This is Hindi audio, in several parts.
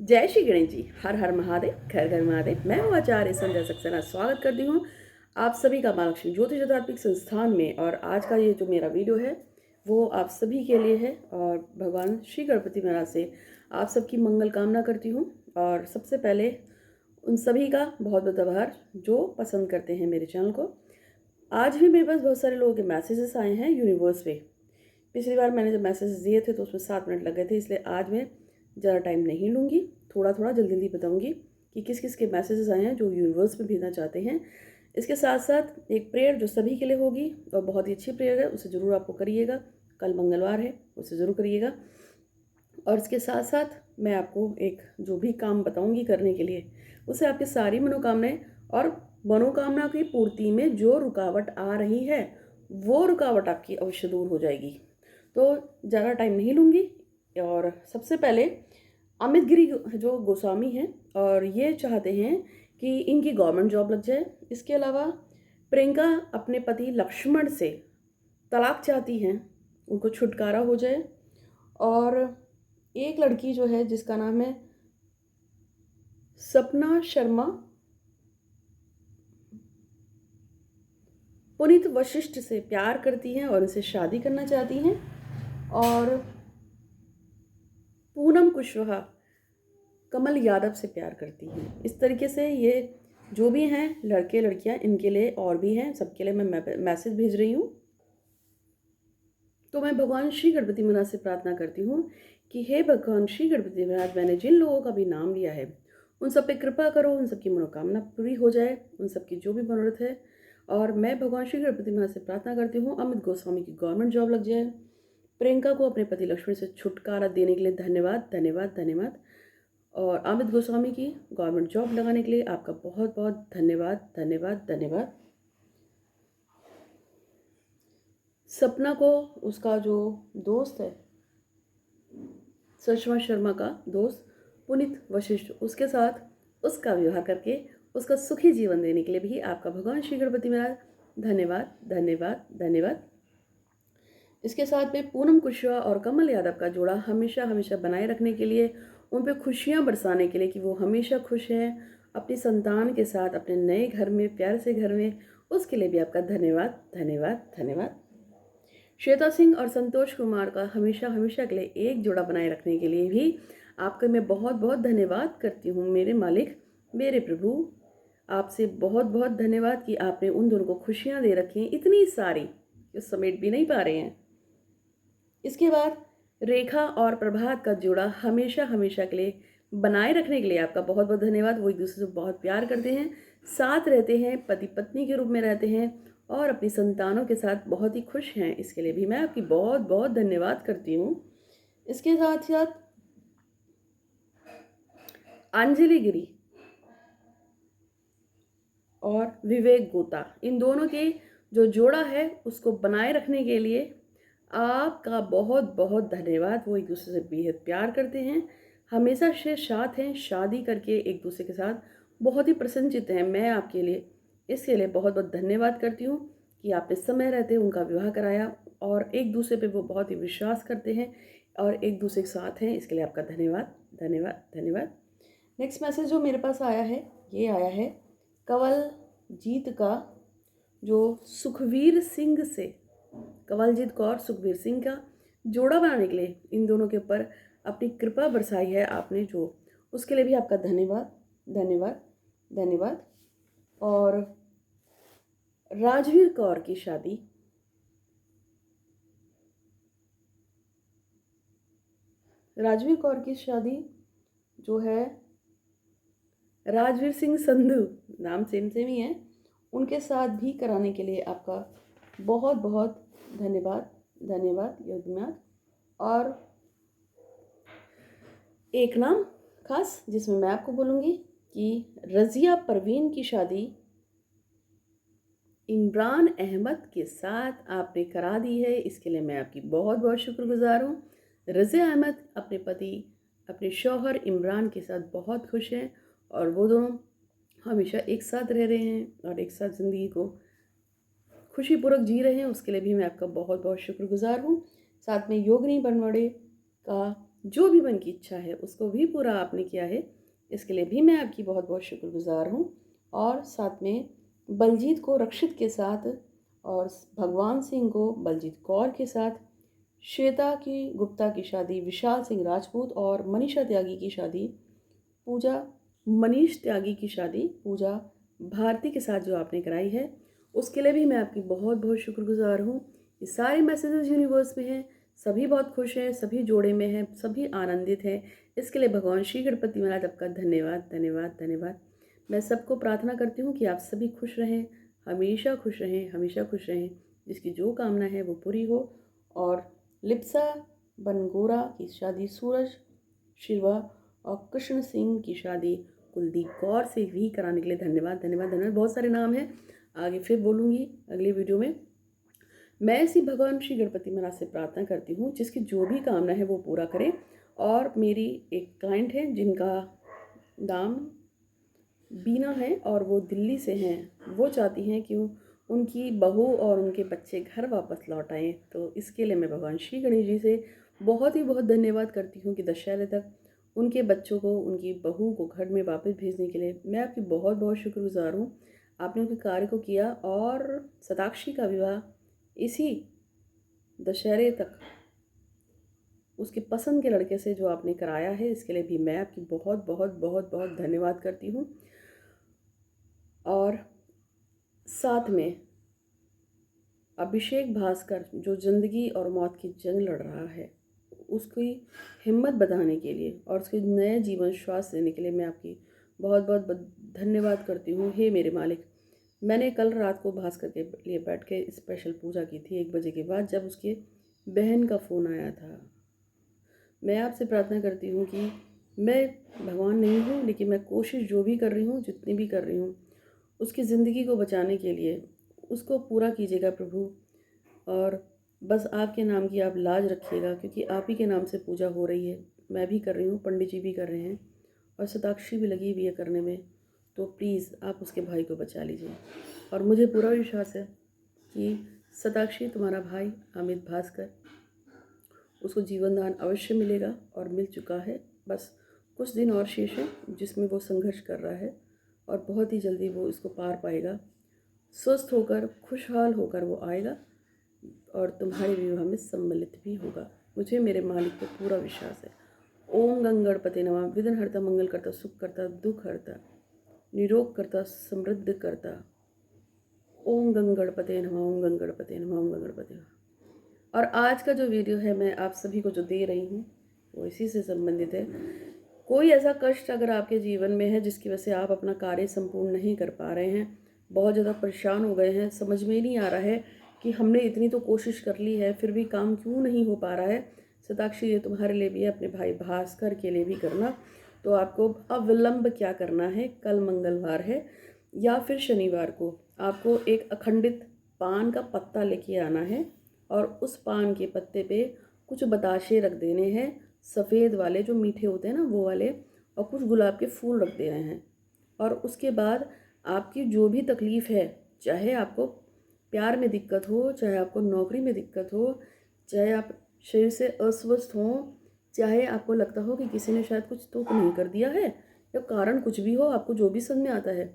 जय श्री गणेश जी। हर हर महादेव, घर घर महादेव। मैं हूँ आचार्य संध्या सक्सेना। स्वागत करती हूँ आप सभी का माँ लक्ष्मी ज्योतिष आध्यात्मिक संस्थान में। और आज का ये जो मेरा वीडियो है वो आप सभी के लिए है और भगवान श्री गणपति महाराज से आप सबकी मंगल कामना करती हूँ। और सबसे पहले उन सभी का बहुत बहुत आभार जो पसंद करते हैं मेरे चैनल को। आज भी मेरे पास बहुत सारे लोगों के मैसेजेस आए हैं यूनिवर्स पे। पिछली बार मैंने जब मैसेजेस दिए थे तो उसमें 7 मिनट लग गए थे, इसलिए आज मैं ज़्यादा टाइम नहीं लूँगी। थोड़ा थोड़ा जल्दी जल्दी बताऊँगी कि किस किस के मैसेजेस आए हैं जो यूनिवर्स में भेजना चाहते हैं। इसके साथ साथ एक प्रेयर जो सभी के लिए होगी और बहुत ही अच्छी प्रेयर है, उसे ज़रूर आपको करिएगा। कल मंगलवार है, उसे ज़रूर करिएगा। और इसके साथ साथ मैं आपको एक जो भी काम बताऊँगी करने के लिए, उसे आपकी सारी मनोकामनाएँ और मनोकामना की पूर्ति में जो रुकावट आ रही है वो रुकावट आपकी अवश्य दूर हो जाएगी। तो ज़्यादा टाइम नहीं लूँगी। और सबसे पहले अमित गिरी जो गोस्वामी हैं और ये चाहते हैं कि इनकी गवर्नमेंट जॉब लग जाए। इसके अलावा प्रियंका अपने पति लक्ष्मण से तलाक चाहती हैं, उनको छुटकारा हो जाए। और एक लड़की जो है जिसका नाम है सपना शर्मा, पुनीत वशिष्ठ से प्यार करती हैं और उनसे शादी करना चाहती हैं। और पूनम कुशवाहा कमल यादव से प्यार करती हैं। इस तरीके से ये जो भी हैं लड़के लड़कियां, इनके लिए और भी हैं, सबके लिए मैं मैसेज भेज रही हूँ। तो मैं भगवान श्री गणपति महाराज से प्रार्थना करती हूँ कि हे भगवान श्री गणपति महाराज, मैंने जिन लोगों का भी नाम लिया है उन सब पे कृपा करो, उन सबकी मनोकामना पूरी हो जाए, उन सबकी जो भी मनोरथ है। और मैं भगवान श्री गणपति महाराज से प्रार्थना करती हूँ अमित गोस्वामी की गवर्नमेंट जॉब लग जाए। प्रियंका को अपने पति लक्ष्मण से छुटकारा देने के लिए धन्यवाद धन्यवाद धन्यवाद। और अमित गोस्वामी की गवर्नमेंट जॉब लगाने के लिए आपका बहुत बहुत धन्यवाद धन्यवाद धन्यवाद। सपना को उसका जो दोस्त है, सुषमा शर्मा का दोस्त पुनीत वशिष्ठ, उसके साथ उसका विवाह करके उसका सुखी जीवन देने के लिए भी आपका भगवान श्री गणपति महाराज धन्यवाद धन्यवाद धन्यवाद। इसके साथ में पूनम कुशवाहा और कमल यादव का जोड़ा हमेशा हमेशा बनाए रखने के लिए, उन पे खुशियाँ बरसाने के लिए कि वो हमेशा खुश हैं अपनी संतान के साथ अपने नए घर में, प्यार से घर में, उसके लिए भी आपका धन्यवाद धन्यवाद धन्यवाद। श्वेता सिंह और संतोष कुमार का हमेशा हमेशा के लिए एक जोड़ा बनाए रखने के लिए भी आपका मैं बहुत बहुत धन्यवाद करती हूँ। मेरे मालिक, मेरे प्रभु, आपसे बहुत बहुत धन्यवाद कि आपने उन दोनों को खुशियाँ दे रखी हैं इतनी सारी जो समेट भी नहीं पा रहे हैं। इसके बाद रेखा और प्रभात का जोड़ा हमेशा हमेशा के लिए बनाए रखने के लिए आपका बहुत बहुत धन्यवाद। वो एक दूसरे से बहुत प्यार करते हैं, साथ रहते हैं, पति पत्नी के रूप में रहते हैं और अपनी संतानों के साथ बहुत ही खुश हैं। इसके लिए भी मैं आपकी बहुत बहुत धन्यवाद करती हूँ। इसके साथ साथ अंजलि गिरी और विवेक गोता, इन दोनों के जो जोड़ा है उसको बनाए रखने के लिए आपका बहुत बहुत धन्यवाद। वो एक दूसरे से बेहद प्यार करते हैं, हमेशा से साथ हैं, शादी करके एक दूसरे के साथ बहुत ही प्रसन्नचित्त हैं। मैं आपके लिए इसके लिए बहुत बहुत धन्यवाद करती हूँ कि आपने समय रहते उनका विवाह कराया और एक दूसरे पे वो बहुत ही विश्वास करते हैं और एक दूसरे के साथ हैं। इसके लिए आपका धन्यवाद धन्यवाद धन्यवाद। नेक्स्ट मैसेज जो मेरे पास आया है, ये आया है कंवलजीत का, जो सुखवीर सिंह से, कंवलजीत कौर सुखवीर सिंह का जोड़ा बनाने के लिए इन दोनों के ऊपर अपनी कृपा बरसाई है आपने, जो उसके लिए भी आपका धन्यवाद धन्यवाद धन्यवाद। और राजवीर कौर की शादी जो है राजवीर सिंह संधू, नाम सेम सेम ही है, उनके साथ भी कराने के लिए आपका बहुत बहुत धन्यवाद धन्यवाद धन्यवाद। और एक नाम खास जिसमें मैं आपको बोलूँगी कि रज़िया परवीन की शादी इमरान अहमद के साथ आपने करा दी है। इसके लिए मैं आपकी बहुत बहुत शुक्रगुजार हूँ। रज़िया अहमद अपने पति, अपने शौहर इमरान के साथ बहुत खुश हैं और वो दोनों हमेशा एक साथ रह रहे हैं और एक साथ ज़िंदगी को खुशीपूर्वक जी रहे हैं। उसके लिए भी मैं आपका बहुत बहुत शुक्रगुजार हूँ। साथ में योगिनी बनवाड़े का जो भी मन की इच्छा है उसको भी पूरा आपने किया है, इसके लिए भी मैं आपकी बहुत बहुत शुक्रगुजार हूँ। और साथ में बलजीत को रक्षित के साथ, और भगवान सिंह को बलजीत कौर के साथ, श्वेता की गुप्ता की शादी विशाल सिंह राजपूत, और मनीषा त्यागी की शादी पूजा मनीष त्यागी की शादी पूजा भारती के साथ जो आपने कराई है, उसके लिए भी मैं आपकी बहुत बहुत शुक्रगुजार हूँ। ये सारे मैसेजेस यूनिवर्स में हैं, सभी बहुत खुश हैं, सभी जोड़े में हैं, सभी आनंदित हैं। इसके लिए भगवान श्री गणपति महाराज आपका धन्यवाद धन्यवाद धन्यवाद। मैं सबको प्रार्थना करती हूँ कि आप सभी खुश रहें, हमेशा खुश रहें, हमेशा खुश रहें। जिसकी जो कामना है वो पूरी हो। और लिप्सा बनगोरा की शादी सूरज शिवा और कृष्ण सिंह की शादी कुलदीप कौर से भी कराने के लिए धन्यवाद धन्यवाद धन्यवाद। बहुत सारे नाम हैं, आगे फिर बोलूँगी अगली वीडियो में। मैं इसी भगवान श्री गणपति महाराज से प्रार्थना करती हूँ जिसकी जो भी कामना है वो पूरा करें। और मेरी एक क्लाइंट है जिनका नाम बीना है और वो दिल्ली से हैं, वो चाहती हैं कि उनकी बहू और उनके बच्चे घर वापस लौट आएँ। तो इसके लिए मैं भगवान श्री गणेश जी से बहुत ही बहुत धन्यवाद करती हूँ कि दशहरे तक उनके बच्चों को, उनकी बहू को घर में वापस भेजने के लिए मैं आपकी बहुत बहुत शुक्रगुजार हूँ। आपने उनके कार्य को किया और शताक्षी का विवाह इसी दशहरे तक उसके पसंद के लड़के से जो आपने कराया है, इसके लिए भी मैं आपकी बहुत बहुत बहुत बहुत धन्यवाद करती हूँ। और साथ में अभिषेक भास्कर जो ज़िंदगी और मौत की जंग लड़ रहा है, उसकी हिम्मत बढ़ाने के लिए और उसके नए जीवन श्वास देने के लिए मैं आपकी बहुत बहुत धन्यवाद करती हूँ। हे मेरे मालिक, मैंने कल रात को भास्कर के लिए बैठ के स्पेशल पूजा की थी 1 बजे के बाद, जब उसके बहन का फ़ोन आया था। मैं आपसे प्रार्थना करती हूँ कि मैं भगवान नहीं हूँ, लेकिन मैं कोशिश जो भी कर रही हूँ, जितनी भी कर रही हूँ, उसकी ज़िंदगी को बचाने के लिए उसको पूरा कीजिएगा प्रभु। और बस आपके नाम की आप लाज रखिएगा, क्योंकि आप ही के नाम से पूजा हो रही है। मैं भी कर रही हूँ, पंडित जी भी कर रहे हैं और शताक्षी भी लगी हुई है करने में। तो प्लीज़ आप उसके भाई को बचा लीजिए। और मुझे पूरा विश्वास है कि शताक्षी तुम्हारा भाई अमित भास्कर, उसको जीवन दान अवश्य मिलेगा और मिल चुका है। बस कुछ दिन और शेष है जिसमें वो संघर्ष कर रहा है और बहुत ही जल्दी वो इसको पार पाएगा। स्वस्थ होकर, खुशहाल होकर वो आएगा और तुम्हारे विवाह में सम्मिलित भी होगा। मुझे मेरे मालिक पर पूरा विश्वास है। ओम गंगणपते नमः। विघ्नहर्ता, मंगल करता, सुख करता, दुख हरता, निरोग करता, समृद्ध करता। ओम गंगणपते नमः, ओम गंगणपते नमः, ओम गंगणपते नमः। और आज का जो वीडियो है मैं आप सभी को जो दे रही हूँ वो इसी से संबंधित है। कोई ऐसा कष्ट अगर आपके जीवन में है जिसकी वजह से आप अपना कार्य संपूर्ण नहीं कर पा रहे हैं, बहुत ज़्यादा परेशान हो गए हैं, समझ में ही नहीं आ रहा है कि हमने इतनी तो कोशिश कर ली है फिर भी काम क्यों नहीं हो पा रहा है, शताक्षी ये तुम्हारे लिए भी है, अपने भाई भास्कर के लिए भी करना। तो आपको अविलंब क्या करना है, कल मंगलवार है या फिर शनिवार को आपको एक अखंडित पान का पत्ता लेके आना है और उस पान के पत्ते पे कुछ बताशे रख देने हैं, सफ़ेद वाले जो मीठे होते हैं ना वो वाले, और कुछ गुलाब के फूल रख देने हैं। और उसके बाद आपकी जो भी तकलीफ़ है, चाहे आपको प्यार में दिक्कत हो, चाहे आपको नौकरी में दिक्कत हो, चाहे आप शरीर से अस्वस्थ हों, चाहे आपको लगता हो कि किसी ने शायद कुछ तो नहीं कर दिया है, या कारण कुछ भी हो, आपको जो भी समझ में आता है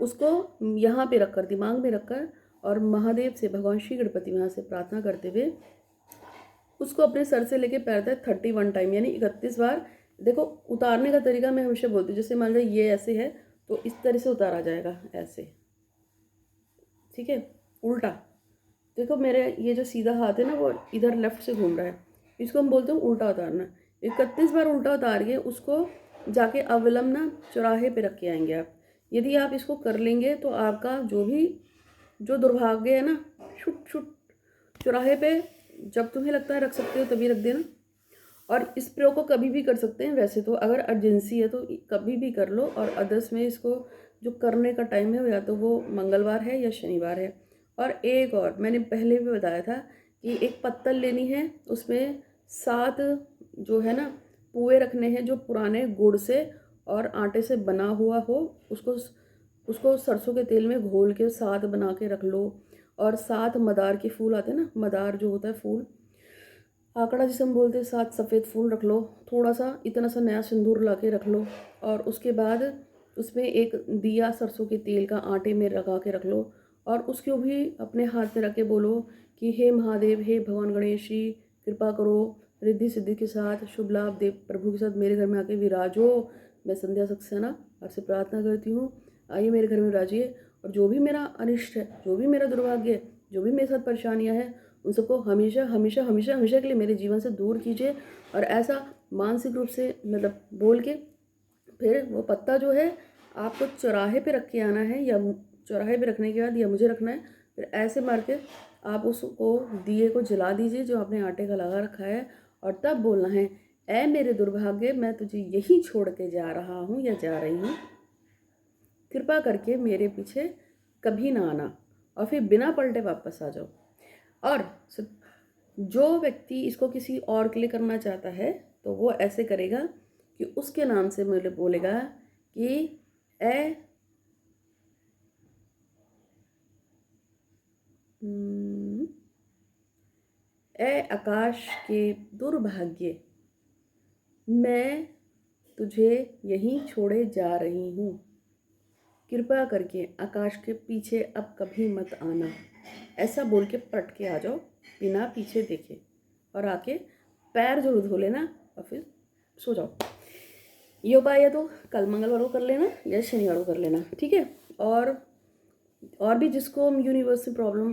उसको यहाँ पे रखकर, दिमाग में रखकर, और महादेव से, भगवान श्री गणपति महाराज से प्रार्थना करते हुए उसको अपने सर से लेके पैर तक 31 टाइम यानी 31 बार। देखो उतारने का तरीका मैं हमेशा बोलती हूँ, जैसे मान लीजिए ये ऐसे है तो इस तरह से उतारा जाएगा, ऐसे, ठीक है, उल्टा। देखो मेरे ये जो सीधा हाथ है ना वो इधर लेफ्ट से घूम रहा है, इसको हम बोलते हैं उल्टा उतारना। 31 बार उल्टा उतार के उसको जाके अविलंब ना चौराहे पे रख के आएंगे आप। यदि आप इसको कर लेंगे तो आपका जो दुर्भाग्य है ना, छुट छुट चौराहे पे, जब तुम्हें लगता है रख सकते हो तभी रख देना। और इस प्रयोग को कभी भी कर सकते हैं, वैसे तो अगर अर्जेंसी है तो कभी भी कर लो, और अदर्स में इसको जो करने का टाइम है या तो वो मंगलवार है या शनिवार है। और एक और मैंने पहले भी बताया था कि एक पत्तल लेनी है, उसमें 7 जो है ना पुए रखने हैं जो पुराने गुड़ से और आटे से बना हुआ हो, उसको सरसों के तेल में घोल के 7 बना के रख लो। और 7 मदार के फूल आते हैं ना, मदार जो होता है फूल, आंकड़ा जिसे हम बोलते हैं 7 सफ़ेद फूल रख लो, थोड़ा सा इतना सा नया सिंदूर ला के रख लो और उसके बाद उसमें एक दिया सरसों के तेल का आटे में लगा के रख लो और उसको भी अपने हाथ में रख के बोलो कि हे महादेव, हे भगवान गणेश जी, कृपा करो, रिद्धि सिद्धि के साथ शुभ लाभ देव प्रभु के साथ मेरे घर में आके विराजो। मैं संध्या सक्सेना आपसे प्रार्थना करती हूँ, आइए मेरे घर में विराजिए और जो भी मेरा अनिष्ट है, जो भी मेरा दुर्भाग्य है, जो भी मेरे साथ परेशानियाँ हैं, उन सबको हमेशा हमेशा हमेशा हमेशा के लिए मेरे जीवन से दूर कीजिए। और ऐसा मानसिक रूप से मतलब बोल के फिर वो पत्ता जो है आपको चौराहे पे रख के आना है, या चौराहे पे रखने के बाद या मुझे रखना है, फिर ऐसे मार के आप उसको दिए को जला दीजिए जो आपने आटे का लगा रखा है और तब बोलना है, ऐ मेरे दुर्भाग्य, मैं तुझे यही छोड़ के जा रहा हूँ या जा रही हूँ, कृपा करके मेरे पीछे कभी ना आना। और फिर बिना पलटे वापस आ जाओ। और जो व्यक्ति इसको किसी और के लिए करना चाहता है तो वो ऐसे करेगा कि उसके नाम से मुझे बोलेगा कि ए आकाश के दुर्भाग्य, मैं तुझे यहीं छोड़े जा रही हूँ, कृपा करके आकाश के पीछे अब कभी मत आना। ऐसा बोल के पलट के आ जाओ बिना पीछे देखे और आके पैर जरूर धो लेना और फिर सो जाओ। ये उपाय है तो कल मंगलवार को कर लेना या शनिवार को कर लेना, ठीक है। और भी जिसको यूनिवर्स से प्रॉब्लम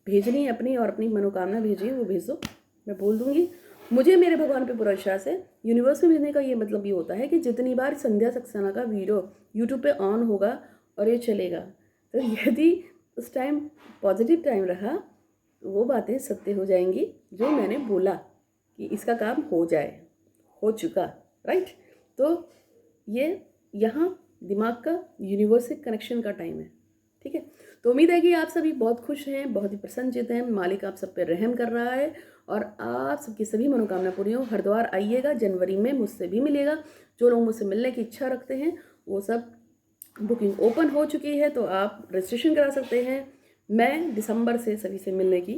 भेजनी है अपनी और अपनी मनोकामना भेजिए, वो भेज दो, मैं बोल दूंगी। मुझे मेरे भगवान पे पूरा विश्वास है। यूनिवर्स में भेजने का ये मतलब ये होता है कि जितनी बार संध्या सक्सेना का वीडियो यूट्यूब पे ऑन होगा और ये चलेगा, तो यदि उस टाइम पॉजिटिव टाइम रहा तो वो बातें सत्य हो जाएंगी जो मैंने बोला कि इसका काम हो जाए, हो चुका, राइट। तो ये यहाँ दिमाग का यूनिवर्स से कनेक्शन का टाइम है, ठीक है। तो उम्मीद है कि आप सभी बहुत खुश हैं, बहुत ही प्रसन्नचित हैं, मालिक आप सब पे रहम कर रहा है और आप सबकी सभी मनोकामना पूरी हो। हरिद्वार आइएगा, जनवरी में मुझसे भी मिलेगा। जो लोग मुझसे मिलने की इच्छा रखते हैं वो सब बुकिंग ओपन हो चुकी है, तो आप रजिस्ट्रेशन करा सकते हैं। मैं दिसंबर से सभी से मिलने की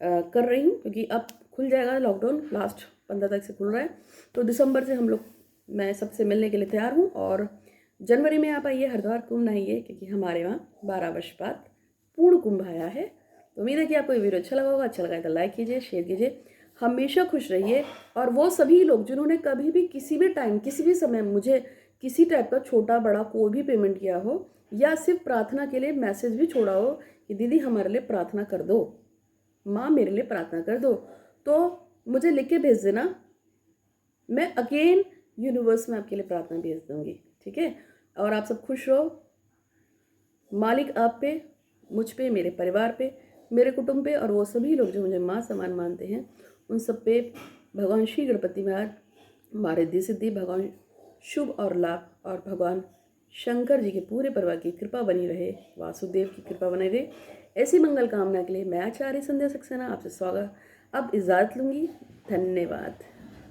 कर रही हूँ क्योंकि अब खुल जाएगा, लॉकडाउन लास्ट 15 तारीख से खुल रहा है, तो दिसंबर से हम लोग मैं सबसे मिलने के लिए तैयार हूँ। और जनवरी में आप आइए, हरिद्वार कुंभ नहाइए क्योंकि हमारे वहाँ 12 वर्ष बाद पूर्ण कुंभ आया है। तो उम्मीद है कि आपको ये वीडियो अच्छा लगा होगा। अच्छा लगा तो लाइक कीजिए, शेयर कीजिए, हमेशा खुश रहिए। और वो सभी लोग जिन्होंने कभी भी किसी भी टाइम किसी भी समय मुझे किसी टाइप का छोटा बड़ा कोई भी पेमेंट किया हो या सिर्फ प्रार्थना के लिए मैसेज भी छोड़ा हो कि दीदी हमारे लिए प्रार्थना कर दो, माँ मेरे लिए प्रार्थना कर दो, तो मुझे लिख के भेज देना, मैं अगेन यूनिवर्स में आपके लिए प्रार्थना भेज दूंगी, ठीक है। और आप सब खुश रहो। मालिक आप पे, मुझ पे, मेरे परिवार पे, मेरे कुटुंब पे और वो सभी लोग जो मुझे माँ समान मानते हैं उन सब पे भगवान श्री गणपति महाराज, हमारे रिद्धि सिद्धि, भगवान शुभ और लाभ और भगवान शंकर जी के पूरे परिवार की कृपा बनी रहे, वासुदेव की कृपा बनी रहे। ऐसी मंगल कामना के लिए मैं आचार्य संध्या सक्सेना आपसे स्वागत अब इजाज़त लूँगी। धन्यवाद।